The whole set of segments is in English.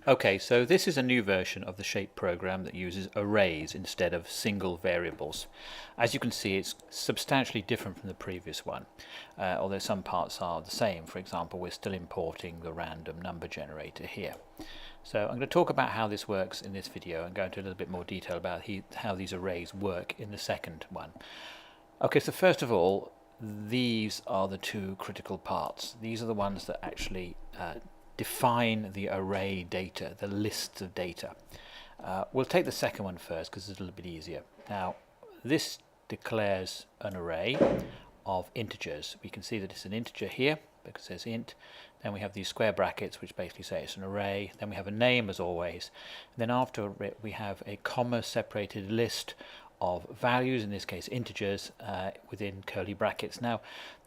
Okay, so this is a new version of the shape program that uses arrays instead of single variables. As you can see, it's substantially different from the previous one, although some parts are the same. For example, we're still importing the random number generator here. So I'm going to talk about how this works in this video and go into a little bit more detail about how these arrays work in the second one. Okay, so first of all, these are the two critical parts. These are the ones that actually define the array data, the lists of data. We'll take the second one first because it's a little bit easier. Now, this declares an array of integers. We can see that it's an integer here because it says int. Then we have these square brackets which basically say it's an array. Then we have a name as always. And then after it we have a comma separated list of values, in this case integers, within curly brackets. Now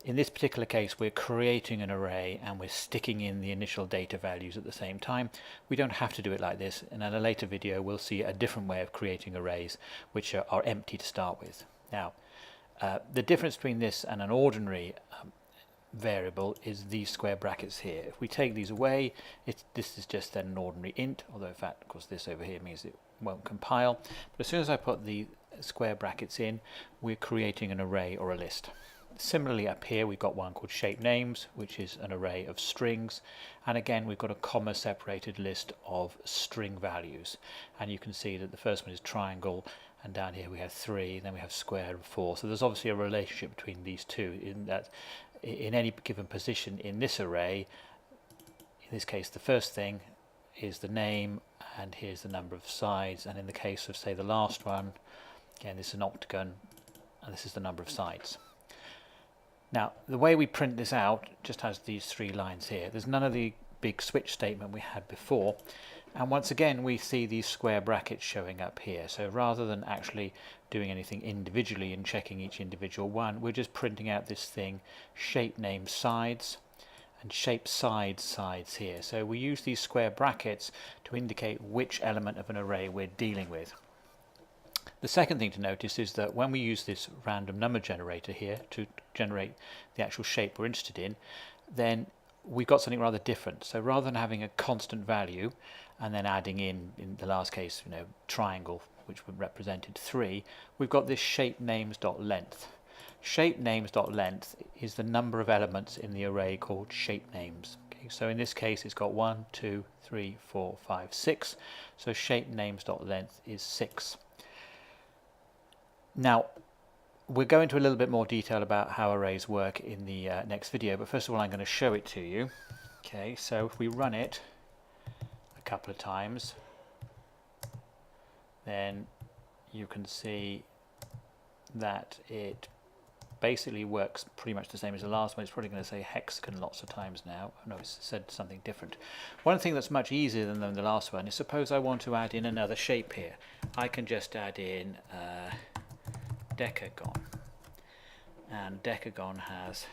in this particular case we're creating an array and we're sticking in the initial data values at the same time. We don't have to do it like this, and in a later video we'll see a different way of creating arrays which are empty to start with. Now the difference between this and an ordinary variable is these square brackets here. If we take these away, this is just then an ordinary int, although in fact of course this over here means it won't compile. But as soon as I put the square brackets in, we're creating an array or a list. Similarly up here we've got one called shape names, which is an array of strings, and again we've got a comma separated list of string values, and you can see that the first one is triangle, and down here we have 3, then we have square and 4. So there's obviously a relationship between these two, in that in any given position in this array, in this case the first thing is the name and here's the number of sides, and in the case of say the last one, again this is an octagon and this is the number of sides. Now the way we print this out just has these 3 lines here. There's none of the big switch statement we had before, and once again we see these square brackets showing up here. So rather than actually doing anything individually and checking each individual one, we're just printing out this thing, shape name sides and shape sides here. So we use these square brackets to indicate which element of an array we're dealing with. The second thing to notice is that when we use this random number generator here to generate the actual shape we're interested in, then we've got something rather different. So rather than having a constant value and then adding in the last case, triangle, which represented 3, we've got this shape names.length. Shape names.length is the number of elements in the array called shape names. Okay, so in this case it's got 1, 2, 3, 4, 5, 6. So shape names.length is 6. Now we'll go into a little bit more detail about how arrays work in the next video, but first of all I'm going to show it to you. Okay, so if we run it a couple of times, then you can see that it basically works pretty much the same as the last one. It's probably going to say hexagon lots of times now. Oh, no, it's said something different. One thing that's much easier than the last one is, suppose I want to add in another shape here. I can just add in decagon, and decagon has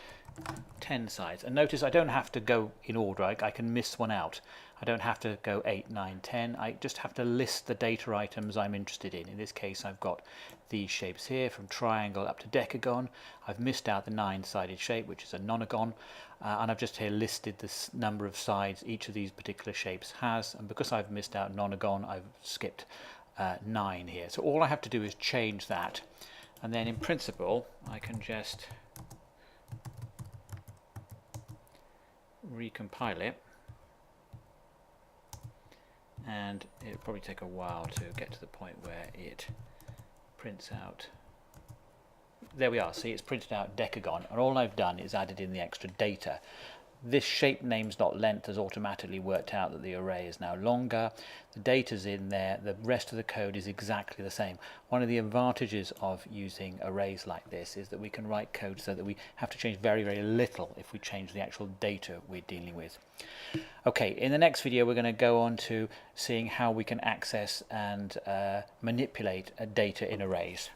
10 sides, and notice I don't have to go in order. I can miss one out. I don't have to go 8, 9, 10. I just have to list the data items I'm interested in. In this case I've got these shapes here from triangle up to decagon. I've missed out the 9-sided shape, which is a nonagon, and I've just here listed this number of sides each of these particular shapes has, and because I've missed out nonagon I've skipped 9 here. So all I have to do is change that, and then in principle I can just recompile it, and it'll probably take a while to get to the point where it prints out. There we are. See, it's printed out decagon, and all I've done is added in the extra data. This shape names.length has automatically worked out that the array is now longer. The data's in there. The rest of the code is exactly the same. One of the advantages of using arrays like this is that we can write code so that we have to change very, very little if we change the actual data we're dealing with. Okay, in the next video we're going to go on to seeing how we can access and manipulate data in arrays.